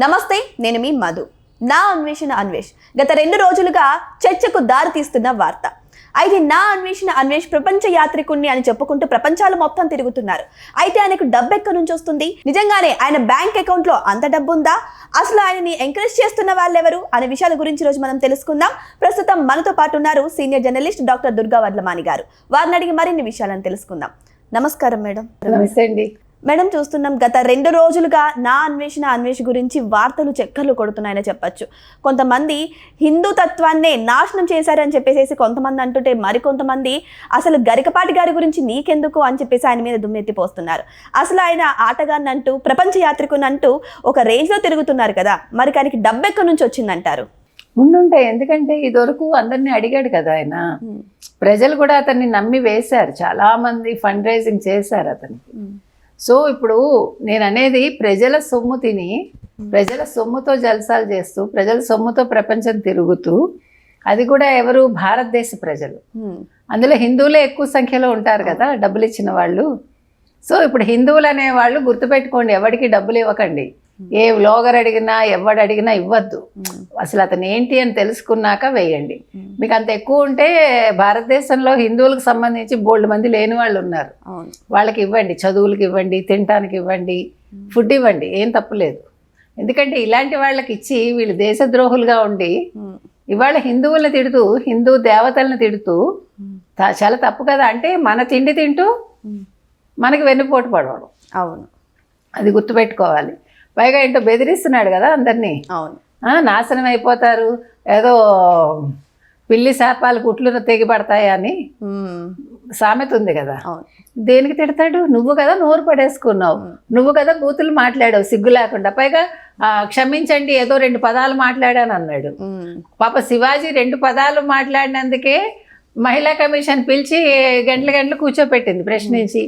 నమస్తే, నేను మీ మధు. నా అన్వేషణ అన్వేష్ గత 2 రోజులుగా చర్చకు దారి తీస్తున్న వార్త. అయితే నా అన్వేషణ అన్వేష్ ప్రపంచ యాత్రికుణ్ణి అని చెప్పుకుంటూ ప్రపంచాలు మొత్తం తిరుగుతున్నారు. అయితే ఆయనకు డబ్బు ఎక్కడి నుంచి వస్తుంది? నిజంగానే ఆయన బ్యాంక్ అకౌంట్ లో అంత డబ్బు ఉందా? అసలు ఆయనని ఎంకరేజ్ చేస్తున్న వాళ్ళు ఎవరు అనే విషయాల గురించి రోజు మనం తెలుసుకుందాం. ప్రస్తుతం మనతో పాటు ఉన్నారు senior journalist doctor Durga Vadlamani గారు. వారిని అడిగి మరిన్ని విషయాలను తెలుసుకుందాం. నమస్కారం మేడం. నమస్తే అండి మేడం, చూస్తున్నాం గత 2 రోజులుగా నా అన్వేషణ అన్వేష్ గురించి వార్తలు చక్కర్లు కొడుతున్నాయని చెప్పచ్చు. కొంతమంది హిందూ తత్వాన్నే నాశనం చేశారని చెప్పేసి కొంతమంది అంటుంటే, మరికొంతమంది అసలు గరికపాటి గారి గురించి నీకెందుకు అని చెప్పేసి ఆయన మీద దుమ్మెత్తిపోస్తున్నారు. అసలు ఆయన ఆటగాన్ని అంటూ, ప్రపంచ యాత్రికుని అంటూ ఒక రేంజ్ లో తిరుగుతున్నారు కదా, మరి ఆయనకి డబ్బు ఎక్కడి నుంచి వచ్చిందంటారు? ఉండుంటాయి. ఎందుకంటే ఇదివరకు అందరినీ అడిగాడు కదా ఆయన. ప్రజలు కూడా అతన్ని నమ్మి వేశారు, చాలా మంది ఫండ్ రైజింగ్ చేశారు అతనికి. సో ఇప్పుడు నేను అనేది, ప్రజల సొమ్ము తిని, ప్రజల సొమ్ముతో జల్సాలు చేస్తూ, ప్రజల సొమ్ముతో ప్రపంచం తిరుగుతూ, అది కూడా ఎవరు? భారతదేశ ప్రజలు. అందులో హిందువులే ఎక్కువ సంఖ్యలో ఉంటారు కదా డబ్బులు ఇచ్చిన వాళ్ళు. సో ఇప్పుడు హిందువులు అనేవాళ్ళు గుర్తుపెట్టుకోండి, ఎవరికి డబ్బులు ఇవ్వకండి. ఏ వ్లాగర్ అడిగినా, ఎవడు అడిగినా ఇవ్వద్దు. అసలు అతను ఏంటి అని తెలుసుకున్నాక వేయండి. మీకు అంత ఎక్కువ ఉంటే, భారతదేశంలో హిందువులకు సంబంధించి బోల్డ్ మంది లేని వాళ్ళు ఉన్నారు, వాళ్ళకి ఇవ్వండి. చదువులకు ఇవ్వండి, తినడానికి ఇవ్వండి, ఫుడ్ ఇవ్వండి, ఏం తప్పులేదు. ఎందుకంటే ఇలాంటి వాళ్ళకి ఇచ్చి వీళ్ళు దేశద్రోహులుగా ఉండి ఇవాళ హిందువులను తిడుతూ, హిందూ దేవతలను తిడుతూ చాలా తప్పు కదా. అంటే మన తిండి తింటూ మనకి వెన్నుపోటు పడవడం. అవును, అది గుర్తుపెట్టుకోవాలి. పైగా ఏంటో బెదిరిస్తున్నాడు కదా అందరినీ. అవును, నాశనం అయిపోతారు, ఏదో పిల్లి శాపాలు కుట్లు తెగి పడతాయని సామెత ఉంది కదా. దేనికి తిడతాడు? నువ్వు కదా నోరు పడేసుకున్నావు, నువ్వు కదా బూతులు మాట్లాడావు సిగ్గు లేకుండా. పైగా క్షమించండి, ఏదో 2 పదాలు మాట్లాడాను అన్నాడు. పాప శివాజీ 2 పదాలు మాట్లాడినందుకే మహిళా కమిషన్ పిలిచి గంటలు కూర్చోపెట్టింది ప్రశ్నించి.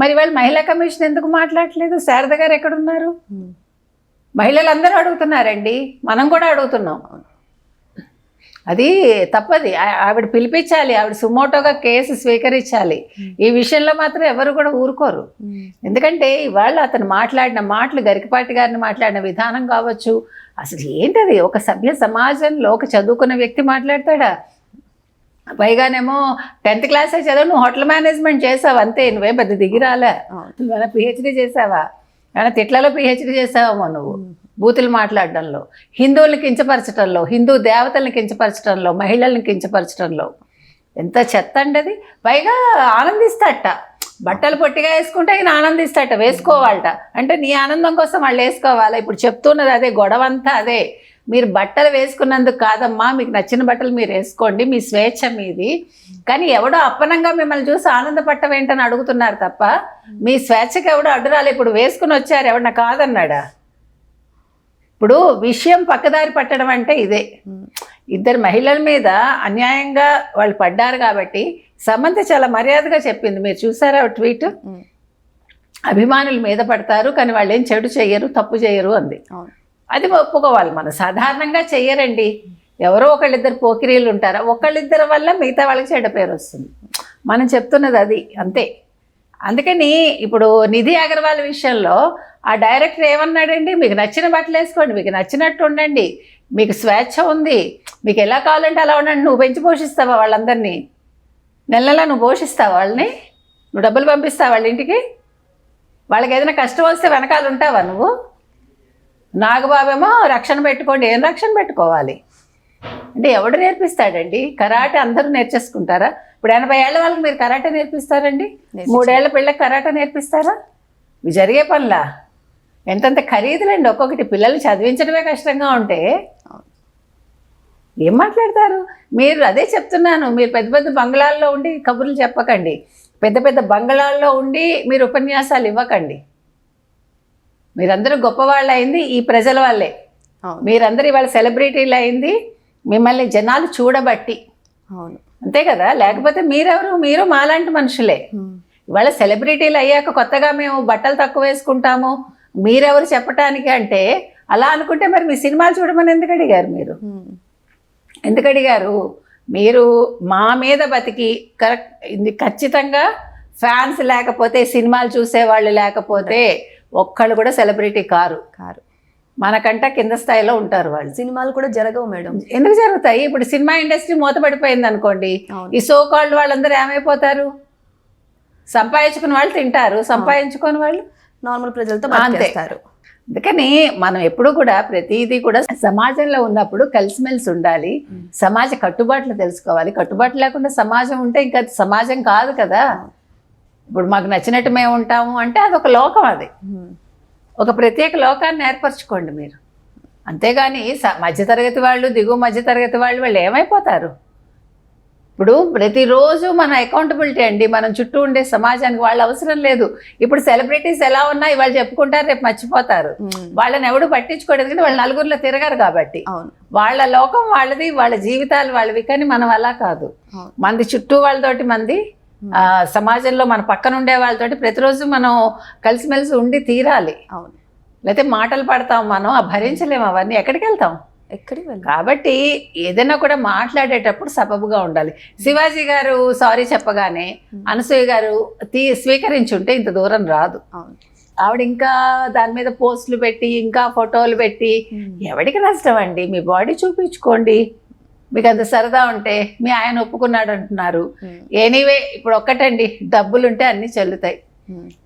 మరి వాళ్ళు మహిళా కమిషన్ ఎందుకు మాట్లాడలేదు? శారద గారు ఎక్కడున్నారు? మహిళలందరూ అడుగుతున్నారండి, మనం కూడా అడుగుతున్నాం. అది తప్పది. ఆవిడ పిలిపించాలి, ఆవిడ సుమోటోగా కేసు స్వీకరించాలి. ఈ విషయంలో మాత్రం ఎవరు కూడా ఊరుకోరు. ఎందుకంటే ఇవాళ అతను మాట్లాడిన మాటలు, గరికపాటి గారిని మాట్లాడిన విధానం కావచ్చు, అసలు ఏంటది? ఒక సభ్య సమాజంలో ఒక చదువుకున్న వ్యక్తి మాట్లాడతాడా? పైగానేమో 10th క్లాసే చదువు, నువ్వు హోటల్ మేనేజ్మెంట్ చేసావు అంతే, నువ్వే పెద్ద దిగిరాలే. నువ్వు PhD చేసావా? ఏమైనా తిట్లలో PhD చేసావేమో నువ్వు. బూతులు మాట్లాడడంలో, హిందువుల్ని కించపరచడంలో, హిందూ దేవతల్ని కించపరచడంలో, మహిళల్ని కించపరచడంలో ఎంత చెత్త అండి అది. పైగా ఆనందిస్తాట, బట్టలు పొట్టిగా వేసుకుంటే ఆయన ఆనందిస్తాట, వేసుకోవాలట. అంటే నీ ఆనందం కోసం వాళ్ళు వేసుకోవాలి. ఇప్పుడు చెప్తున్నది అదే, గొడవ అంతా అదే. మీరు బట్టలు వేసుకున్నందుకు కాదమ్మా, మీకు నచ్చిన బట్టలు మీరు వేసుకోండి, మీ స్వేచ్ఛ మీది. కానీ ఎవడో అప్పనంగా మిమ్మల్ని చూసి ఆనందపట్టవేంటని అడుగుతున్నారు తప్ప, మీ స్వేచ్ఛకి ఎవడో అడ్డురాలి. ఇప్పుడు వేసుకుని వచ్చారు, ఎవడన్నా కాదన్నాడా? ఇప్పుడు విషయం పక్కదారి పట్టడం అంటే ఇదే. 2 మహిళల మీద అన్యాయంగా వాళ్ళు పడ్డారు కాబట్టి సమంత చాలా మర్యాదగా చెప్పింది. మీరు చూసారా ట్వీట్? అభిమానుల మీద పడతారు కానీ వాళ్ళు ఏం చెడు చెయ్యరు, తప్పు చేయరు అంది. అది ఒప్పుకోవాలి. మనం సాధారణంగా చెయ్యరండి, ఎవరో ఒకళ్ళిద్దరు పోకిరీలు ఉంటారా, ఒకళ్ళిద్దరి వల్ల మిగతా వాళ్ళకి చెడ్డ పేరు వస్తుంది. మనం చెప్తున్నది అది అంతే. అందుకని ఇప్పుడు నిధి అగర్వాల్ విషయంలో ఆ డైరెక్టర్ ఏమన్నాడండి? మీకు నచ్చిన బట్టలు వేసుకోండి, మీకు నచ్చినట్టు ఉండండి, మీకు స్వేచ్ఛ ఉంది, మీకు ఎలా కావాలంటే అలా ఉండండి. నువ్వు పెంచి పోషిస్తావా వాళ్ళందరినీ? నెలలా నువ్వు పోషిస్తావా వాళ్ళని? నువ్వు డబ్బులు పంపిస్తావా వాళ్ళ ఇంటికి? వాళ్ళకి ఏదైనా కష్టం వస్తే వెనకాల ఉంటావా నువ్వు? నాగబాబేమో రక్షణ పెట్టుకోండి. ఏం రక్షణ పెట్టుకోవాలి అంటే ఎవడు నేర్పిస్తాడండి? కరాటే అందరూ నేర్చేసుకుంటారా? ఇప్పుడు 80 ఏళ్ల వాళ్ళకి మీరు కరాటే నేర్పిస్తారండి? 3 ఏళ్ల పిల్లకి కరాటే నేర్పిస్తారా? ఇవి జరిగే పనులా? ఎంతంత ఖరీదులండి ఒక్కొక్కటి. పిల్లల్ని చదివించడమే కష్టంగా ఉంటే ఏం మాట్లాడతారు మీరు? అదే చెప్తున్నాను, మీరు పెద్ద పెద్ద బంగ్లాల్లో ఉండి కబుర్లు చెప్పకండి, పెద్ద పెద్ద బంగ్లాల్లో ఉండి మీరు ఉపన్యాసాలు ఇవ్వకండి. మీరందరూ గొప్పవాళ్ళు అయింది ఈ ప్రజల వల్లే. మీరందరూ ఇవాళ సెలబ్రిటీలు అయింది మిమ్మల్ని జనాలు చూడబట్టి. అవును, అంతే కదా. లేకపోతే మీరెవరు? మీరు మాలాంటి మనుషులే. ఇవాళ సెలబ్రిటీలు అయ్యాక కొత్తగా మేము బట్టలు తక్కువ వేసుకుంటాము మీరెవరు చెప్పటానికి అంటే, అలా అనుకుంటే మరి మీ సినిమాలు చూడమని ఎందుకు అడిగారు? మీరు ఎందుకు అడిగారు? మీరు మా మీద బతికి ఖచ్చితంగా ఫ్యాన్స్ లేకపోతే, సినిమాలు చూసేవాళ్ళు లేకపోతే ఒక్కళ్ళు కూడా సెలబ్రిటీ కారు. మనకంట కింద స్థాయిలో ఉంటారు వాళ్ళు. సినిమాలు కూడా జరగవు మేడం. ఎందుకు జరుగుతాయి? ఇప్పుడు సినిమా ఇండస్ట్రీ మూతపడిపోయింది అనుకోండి, ఈ సో కాల్డ్ వాళ్ళందరూ ఏమైపోతారు? సంపాదించుకుని వాళ్ళు తింటారు, సంపాదించుకొని వాళ్ళు నార్మల్ ప్రజలతో బతికేస్తారు. అందుకని మనం ఎప్పుడు కూడా ప్రతిదీ కూడా సమాజంలో ఉన్నప్పుడు కలిసిమెలిసి ఉండాలి, సమాజ కట్టుబాట్లు తెలుసుకోవాలి. కట్టుబాట్లు లేకుండా సమాజం ఉంటే ఇంకా సమాజం కాదు కదా. ఇప్పుడు మాకు నచ్చినట్టు మేము ఉంటాము అంటే అదొక లోకం, అది ఒక ప్రత్యేక లోకాన్ని ఏర్పరచుకోండి మీరు. అంతేగాని మధ్యతరగతి వాళ్ళు, దిగువ మధ్యతరగతి వాళ్ళు ఏమైపోతారు? ఇప్పుడు ప్రతిరోజు మన అకౌంటబిలిటీ అండి, మనం చుట్టూ ఉండే సమాజానికి వాళ్ళు అవసరం లేదు. ఇప్పుడు సెలబ్రిటీస్ ఎలా ఉన్నాయి వాళ్ళు చెప్పుకుంటారు, రేపు మర్చిపోతారు. వాళ్ళని ఎవడు పట్టించుకోవడం, ఎందుకంటే వాళ్ళు నలుగురిలో తిరగరు కాబట్టి. వాళ్ళ లోకం వాళ్ళది, వాళ్ళ జీవితాలు వాళ్ళవి. కానీ మనం అలా కాదు. మంది చుట్టూ వాళ్ళతోటి, మంది సమాజంలో మన పక్కన ఉండే వాళ్ళతోటి ప్రతిరోజు మనం కలిసిమెలిసి ఉండి తీరాలి. లేకపోతే మాటలు పడతాం మనం, భరించలేము అవన్నీ. ఎక్కడికి వెళ్తాం? కాబట్టి ఏదైనా కూడా మాట్లాడేటప్పుడు సబబుగా ఉండాలి. శివాజీ గారు సారీ చెప్పగానే అనసూయ గారు స్వీకరించుంటే ఇంత దూరం రాదు. ఆవిడ ఇంకా దాని మీద పోస్టులు పెట్టి, ఇంకా ఫోటోలు పెట్టి, ఎవరికి నష్టం అండి? మీ బాడీ చూపించుకోండి, మీకు అంత సరదా ఉంటే. మీ ఆయన ఒప్పుకున్నాడు అంటున్నారు. ఎనీవే ఇప్పుడు ఒక్కటండి, డబ్బులుంటే అన్నీ చెల్లుతాయి,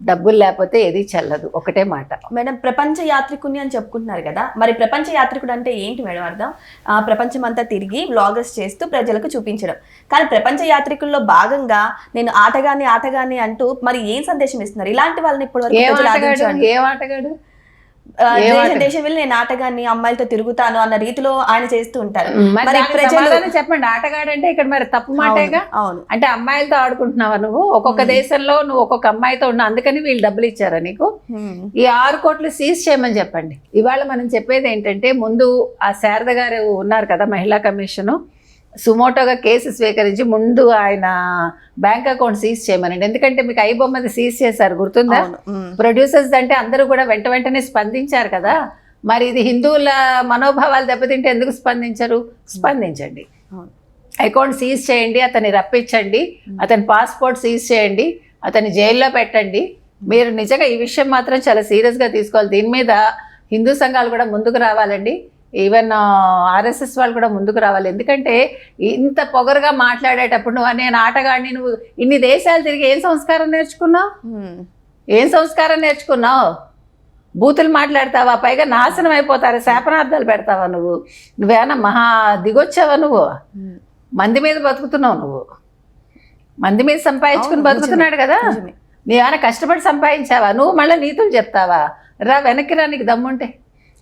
డబ్బులు లేకపోతే ఏది చల్లదు. ఒకటే మాట మేడం. ప్రపంచ యాత్రికుని అని చెప్పుకుంటున్నారు కదా, మరి ప్రపంచ యాత్రికుడు అంటే ఏంటి మేడం అర్థం? ప్రపంచం అంతా తిరిగి వ్లాగర్స్ చేస్తూ ప్రజలకు చూపించడం. కానీ ప్రపంచ యాత్రికుల్లో భాగంగా నేను ఆటగాని అంటూ మరి ఏం సందేశం ఇస్తున్నారు? ఇలాంటి వాళ్ళని ఇప్పటివరకు ఏం ఆటగాడు? దేశం వెళ్ళి నేను ఆటగాన్ని, అమ్మాయిలతో తిరుగుతాను అన్న రీతిలో ఆయన చేస్తూ ఉంటారు. చెప్పండి, ఆటగాడు అంటే ఇక్కడ మరి తప్పు మాటేగా. అవును, అంటే అమ్మాయిలతో ఆడుకుంటున్నావా నువ్వు? ఒక్కొక్క దేశంలో నువ్వు ఒక్కొక్క అమ్మాయితో ఉన్నావు, అందుకని వీళ్ళు డబ్బులు ఇచ్చారా నీకు? ఈ 6 కోట్లు సీజ్ చేయమని చెప్పండి. ఇవాళ మనం చెప్పేది ఏంటంటే, ముందు ఆ శారద గారు ఉన్నారు కదా, మహిళా కమిషను, సుమోటోగా కేసు స్వీకరించి ముందు ఆయన బ్యాంక్ అకౌంట్ సీజ్ చేయమనండి. ఎందుకంటే మీకు ఐబొమ్మది సీజ్ చేశారు, గుర్తుందా? ప్రొడ్యూసర్స్ అంటే అందరూ కూడా వెంటనే స్పందించారు కదా. మరి ఇది హిందువుల మనోభావాలు దెబ్బతింటే ఎందుకు స్పందించరు? స్పందించండి, అకౌంట్ సీజ్ చేయండి, అతన్ని రప్పించండి, అతని పాస్పోర్ట్ సీజ్ చేయండి, అతన్ని జైల్లో పెట్టండి. మీరు నిజంగా ఈ విషయం మాత్రం చాలా సీరియస్గా తీసుకోవాలి. దీని మీద హిందూ సంఘాలు కూడా ముందుకు రావాలండి, ఈవెన్ ఆర్ఎస్ఎస్ వాళ్ళు కూడా ముందుకు రావాలి. ఎందుకంటే ఇంత పొగరుగా మాట్లాడేటప్పుడు నేను ఆటగాడిని, నువ్వు ఇన్ని దేశాలు తిరిగి ఏం సంస్కారం నేర్చుకున్నావు? ఏం సంస్కారం నేర్చుకున్నావు? బూతులు మాట్లాడతావా? పైగా నాశనం అయిపోతారు, శాపనార్థాలు పెడతావా? నువ్వేనా మహా దిగొచ్చావా? నువ్వు మంది మీద బతుకుతున్నావు, నువ్వు మంది మీద సంపాదించుకుని బతుకుతున్నాడు కదా. నీవేమైనా కష్టపడి సంపాదించావా? నువ్వు మళ్ళీ నీతులు చెప్తావా? వెనక్కి రా, నీకు దమ్ముంటే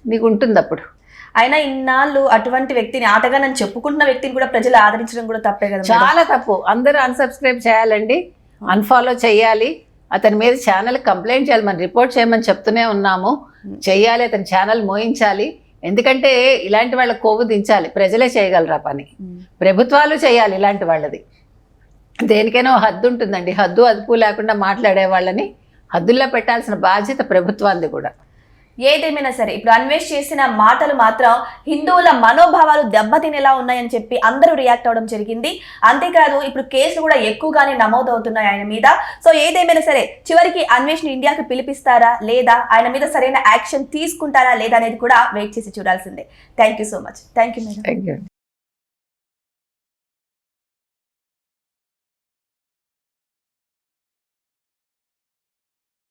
నీకు ఉంటుంది అప్పుడు. అయినా ఇన్నాళ్ళు అటువంటి వ్యక్తిని ఆటగానని చెప్పుకుంటున్న వ్యక్తిని కూడా ప్రజలు ఆదరించడం కూడా తప్పే కదా. చాలా తప్పు. అందరూ అన్సబ్స్క్రైబ్ చేయాలండి, అన్ఫాలో చేయాలి, అతని మీద ఛానల్ కంప్లైంట్ చేయాలి, మనం రిపోర్ట్ చేయమని చెప్తూనే ఉన్నాము. చెయ్యాలి, అతని ఛానల్ మోయించాలి. ఎందుకంటే ఇలాంటి వాళ్ళ కొవ్వు దించాలి. ప్రజలే చేయగలరా పని, ప్రభుత్వాలు చేయాలి ఇలాంటి వాళ్ళది. దేనికైనా హద్దు ఉంటుందండి, హద్దు అదుపు లేకుండా మాట్లాడే వాళ్ళని హద్దుల్లో పెట్టాల్సిన బాధ్యత ప్రభుత్వాన్ని కూడా. ఏదేమైనా సరే ఇప్పుడు అన్వేష్ చేసిన మాటలు మాత్రం హిందువుల మనోభావాలు దెబ్బతినేలా ఉన్నాయని చెప్పి అందరూ రియాక్ట్ అవడం జరిగింది. అంతేకాదు ఇప్పుడు కేసులు కూడా ఎక్కువగానే నమోదవుతున్నాయి ఆయన మీద. సో ఏదేమైనా సరే చివరికి అన్వేష్ని ఇండియాకి పిలిపిస్తారా లేదా, ఆయన మీద సరైన యాక్షన్ తీసుకుంటారా లేదా అనేది కూడా వెయిట్ చేసి చూడాల్సిందే. Thank you so much. Thank you madam.